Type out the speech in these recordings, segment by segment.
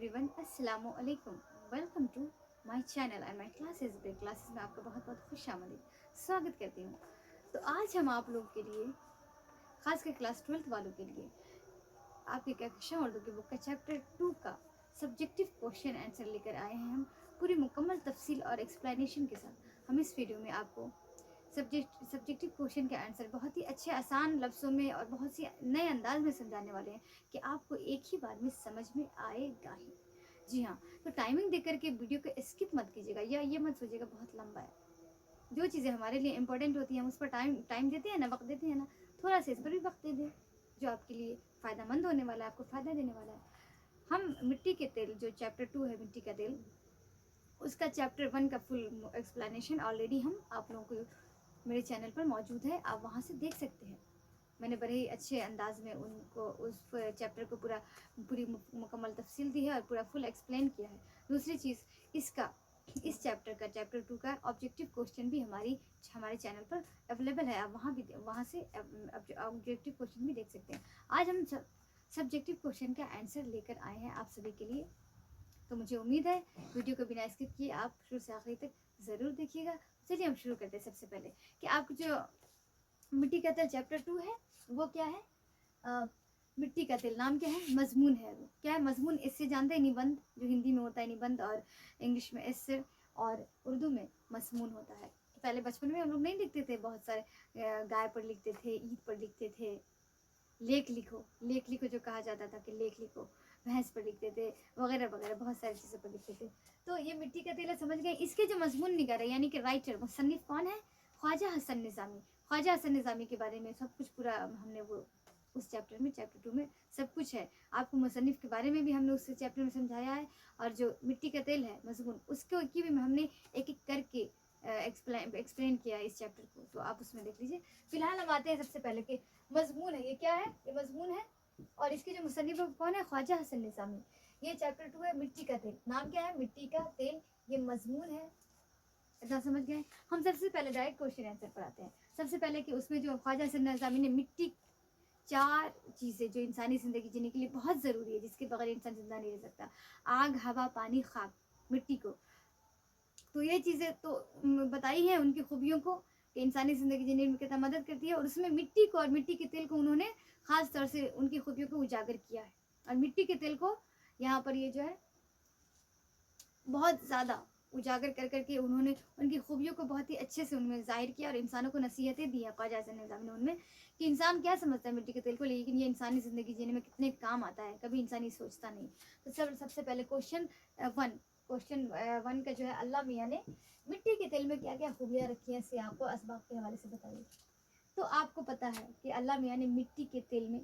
Everyone, अस्सलाम वालेकुम। Welcome to my channel and my classes break classes में आपका बहुत बहुत खुश आमदीद स्वागत करती हूँ। तो आज हम आप लोग के लिए, खासकर क्लास 12th वालों के लिए, आपकी कक्षा उर्दू की बुक का चैप्टर 2 का सब्जेक्टिव क्वेश्चन आंसर लेकर आए हैं। हम पूरी मुकम्मल तफसील और एक्सप्लेनेशन के साथ हम इस वीडियो में आपको सब्जेक्टिव क्वेश्चन के आंसर बहुत ही अच्छे आसान लफ्ज़ों में और बहुत सी नए अंदाज में समझाने वाले हैं कि आपको एक ही बार में समझ में आएगा ही। जी हाँ, तो टाइमिंग देकर के वीडियो को स्किप मत कीजिएगा या ये मत सोचिएगा बहुत लंबा है। जो चीज़ें हमारे लिए इंपॉर्टेंट होती हैं हम उस पर टाइम देते हैं ना, वक्त देते हैं ना, थोड़ा सा इस पर भी वक्त दे दें जो आपके लिए फ़ायदेमंद होने वाला है, आपको फ़ायदा देने वाला है। हम मिट्टी के तेल, जो चैप्टर 2 है मिट्टी का तेल, उसका चैप्टर 1 का फुल एक्सप्लेनेशन ऑलरेडी हम आप लोगों को मेरे चैनल पर मौजूद है, आप वहाँ से देख सकते हैं। मैंने बड़े ही अच्छे अंदाज में उनको उस चैप्टर को पूरी मुकम्मल तफसील दी है और पूरा फुल एक्सप्लेन किया है। दूसरी चीज़, इस चैप्टर का चैप्टर 2 का ऑब्जेक्टिव क्वेश्चन भी हमारे चैनल पर अवेलेबल है, आप वहाँ से ऑब्जेक्टिव क्वेश्चन भी देख सकते हैं। आज हम सब्जेक्टिव क्वेश्चन का आंसर लेकर आए हैं आप सभी के लिए। तो मुझे उम्मीद है वीडियो को बिना स्किप किए आप शुरू से आखिरी तक ज़रूर देखिएगा। चलिए हम शुरू करते हैं। सबसे पहले कि आपको जो मिट्टी का तेल चैप्टर 2 है वो क्या है? मिट्टी का तेल नाम क्या है? मजमून है। वो क्या है? मजमून। इससे जानते हैं निबंध, जो हिंदी में होता है निबंध, और इंग्लिश में इससे, और उर्दू में मजमून होता है। तो पहले बचपन में हम लोग नहीं लिखते थे, बहुत सारे गाय पर लिखते थे, ईद पर लिखते थे, लेख लिखो जो कहा जाता था कि लेख लिखो, भैंस पर लिखते थे, वगैरह वगैरह बहुत सारी चीज़ों पर लिखते थे। तो ये मिट्टी का तेल है, समझ गए। इसके जो मजमून निगार है, यानी कि राइटर, मुसन्निफ कौन है? ख्वाजा हसन निज़ामी। ख्वाजा हसन निज़ामी के बारे में सब कुछ पूरा हमने वो उस चैप्टर में, चैप्टर 2 में सब कुछ है। आपको मुसन्निफ के बारे में भी हमने उस चैप्टर में समझाया है, और जो मिट्टी का तेल है मजमून, उसको की भी हमने एक एक करके एक्सप्लेन किया है इस चैप्टर को, तो आप उसमें देख लीजिए। फिलहाल हम आते हैं सबसे पहले कि मजमून है, ये क्या है? ये मजमून है, और इसके जो मुसन्निफ कौन है? ख्वाजा हसन निज़ामी। ये चैप्टर 2 है मिट्टी का तेल। नाम क्या है? मिट्टी का तेल। ये मजमून है। इतना समझ गए। हम सबसे पहले डायरेक्ट क्वेश्चन आंसर पर आते हैं। सबसे पहले कि उसमें जो ख्वाजा हसन निज़ामी ने मिट्टी, 4 चीज़ें जो इंसानी ज़िंदगी जीने के लिए बहुत ज़रूरी है, जिसके बगैर इंसान जिंदा नहीं रह सकता: आग, हवा, पानी, खाक, मिट्टी को। तो ये चीज़ें तो बताई हैं उनकी खूबियों को कि इंसानी ज़िंदगी जीने में कितना मदद करती है, और उसमें मिट्टी को और मिट्टी के तेल को उन्होंने ख़ास तौर से उनकी खूबियों को उजागर किया है। और मिट्टी के तेल को यहाँ पर ये जो है बहुत ज़्यादा उजागर कर करके उन्होंने उनकी खूबियों को बहुत ही अच्छे से उनमें ज़ाहिर किया, और इंसानों को नसीहतें दी हैं ख्वाजा हसन निज़ामी ने उनमें, कि इंसान क्या समझता है मिट्टी के तेल को, लेकिन ये इंसानी ज़िंदगी जीने में कितने काम आता है, कभी इंसान ये सोचता नहीं। तो सबसे पहले क्वेश्चन 1 का जो है, अल्लाह मियाँ ने मिट्टी के तेल में क्या क्या खूबियाँ रखी हैं, सियाक़ को असबाब के हवाले से बताइए। तो आपको पता है कि अल्लाह मियाँ ने मिट्टी के तेल में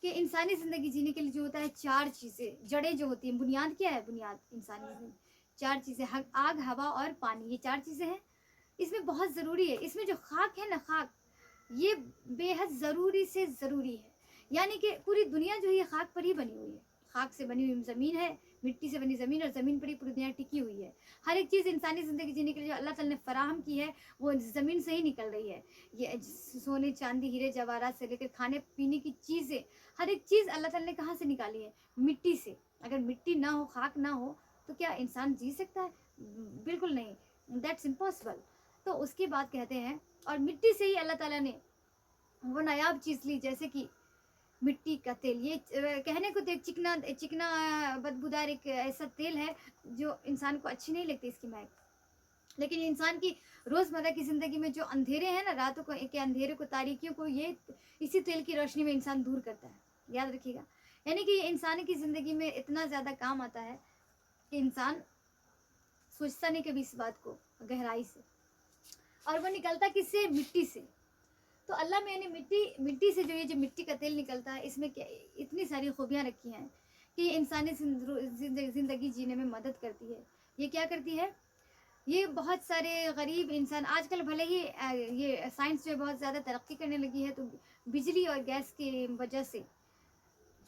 कि इंसानी ज़िंदगी जीने के लिए जो होता है 4 चीज़ें, जड़ें जो होती हैं, बुनियाद क्या है? बुनियाद इंसानी ज़िंदगी 4 चीज़ें, आग, हवा और पानी, ये 4 चीज़ें हैं। इसमें बहुत ज़रूरी है, इसमें जो खाक है ना, खाक, ये बेहद ज़रूरी से ज़रूरी है। यानी कि पूरी दुनिया जो है ये खाक पर ही बनी हुई है। खाक से बनी हुई ज़मीन है, मिट्टी से बनी ज़मीन, और ज़मीन पर ही पूरी दुनिया टिकी हुई है। हर एक चीज़ इंसानी ज़िंदगी जीने के लिए जो अल्लाह ताला ने फ़राहम की है वो ज़मीन से ही निकल रही है। ये सोने, चांदी, हीरे जवाहरात से लेकर खाने पीने की चीज़ें, हर एक चीज़ अल्लाह ताला ने कहाँ से निकाली है? मिट्टी से। अगर मिट्टी ना हो, खाक ना हो, तो क्या इंसान जी सकता है? बिल्कुल नहीं, दैट्स इम्पॉसिबल। तो उसके बाद कहते हैं, और मिट्टी से ही अल्लाह ताला ने वो नायाब चीज़ ली, जैसे कि मिट्टी का तेल। ये कहने को तो एक चिकना चिकना बदबूदार एक ऐसा तेल है जो इंसान को अच्छी नहीं लगती इसकी महक, लेकिन इंसान की रोज़मर्रा की ज़िंदगी में जो अंधेरे हैं ना, रातों को के अंधेरे को, तारीकियों को, ये इसी तेल की रोशनी में इंसान दूर करता है। याद रखिएगा। यानी कि ये इंसान की ज़िंदगी में इतना ज़्यादा काम आता है कि इंसान सोचता नहीं कभी इस बात को गहराई से, और वो निकलता किससे? मिट्टी से। तो अल्लाह मैंने मिट्टी से जो मिट्टी का तेल निकलता है, इसमें क्या इतनी सारी खूबियाँ रखी हैं कि इंसानी ज़िंदगी जीने में मदद करती है। ये क्या करती है? ये बहुत सारे गरीब इंसान, आजकल भले ही ये साइंस जो है बहुत ज़्यादा तरक्की करने लगी है, तो बिजली और गैस की वजह से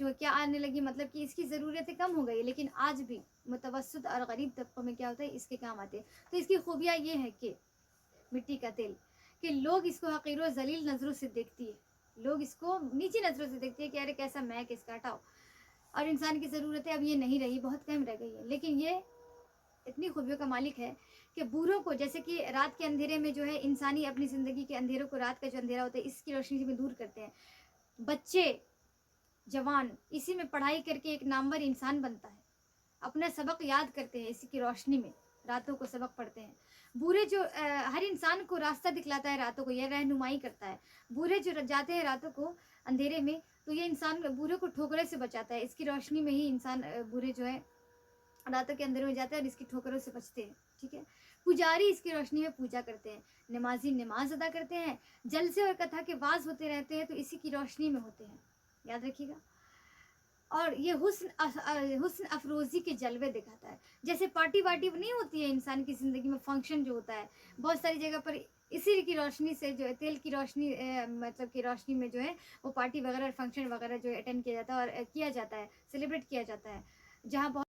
जो क्या आने लगी, मतलब कि इसकी ज़रूरतें कम हो गई, लेकिन आज भी मुतवस्सित और गरीब तबकों में क्या होता है, इसके काम आते हैं। तो इसकी खूबियाँ ये है कि मिट्टी का तेल, कि लोग इसको हक़ीर व ज़लील नज़रों से देखती है, लोग इसको नीची नज़रों से देखती है कि अरे कैसा महक इसका, हटाओ। اور انسان کی ضرورتیں اب یہ نہیں رہی، بہت کم رہ گئی ہے، لیکن یہ اتنی خوبیوں کا مالک ہے کہ بوروں کو، جیسے کہ رات کے اندھیرے میں جو ہے انسانی اپنی زندگی کے اندھیروں کو، رات کا جو اندھیرا ہوتا ہے اس کی روشنی میں دور کرتے ہیں. بچے جوان اسی میں پڑھائی کر کے ایک نامور انسان بنتا ہے، اپنا سبق یاد کرتے ہیں اسی کی روشنی میں، راتوں کو سبق پڑھتے ہیں. بورے جو ہر انسان کو راستہ دکھلاتا ہے راتوں کو، یہ رہنمائی کرتا ہے. بورے جو جاتے ہیں راتوں کو اندھیرے میں تو یہ انسان بورے کو ٹھوکرے سے بچاتا ہے. اس کی روشنی میں ہی انسان بورے جو ہے راتوں کے اندھیرے میں جاتے ہیں اور اس کی ٹھوکروں سے بچتے ہیں. ٹھیک ہے. پجاری اس کی روشنی میں پوجا کرتے ہیں، نمازی نماز ادا کرتے ہیں، جلسے اور کتھا کے واز ہوتے رہتے ہیں تو اسی کی روشنی میں ہوتے ہیں. یاد رکھیے گا. اور یہ حسن افروزی کے جلوے دکھاتا ہے. جیسے پارٹی وارٹی نہیں ہوتی ہے انسان کی زندگی میں، فنکشن جو ہوتا ہے بہت ساری جگہ پر اسی کی روشنی سے، جو ہے تیل کی روشنی، مطلب کی روشنی میں جو ہے وہ پارٹی وغیرہ اور فنکشن وغیرہ جو اٹینڈ کیا جاتا ہے اور کیا جاتا ہے، سیلیبریٹ کیا جاتا ہے، جہاں بہت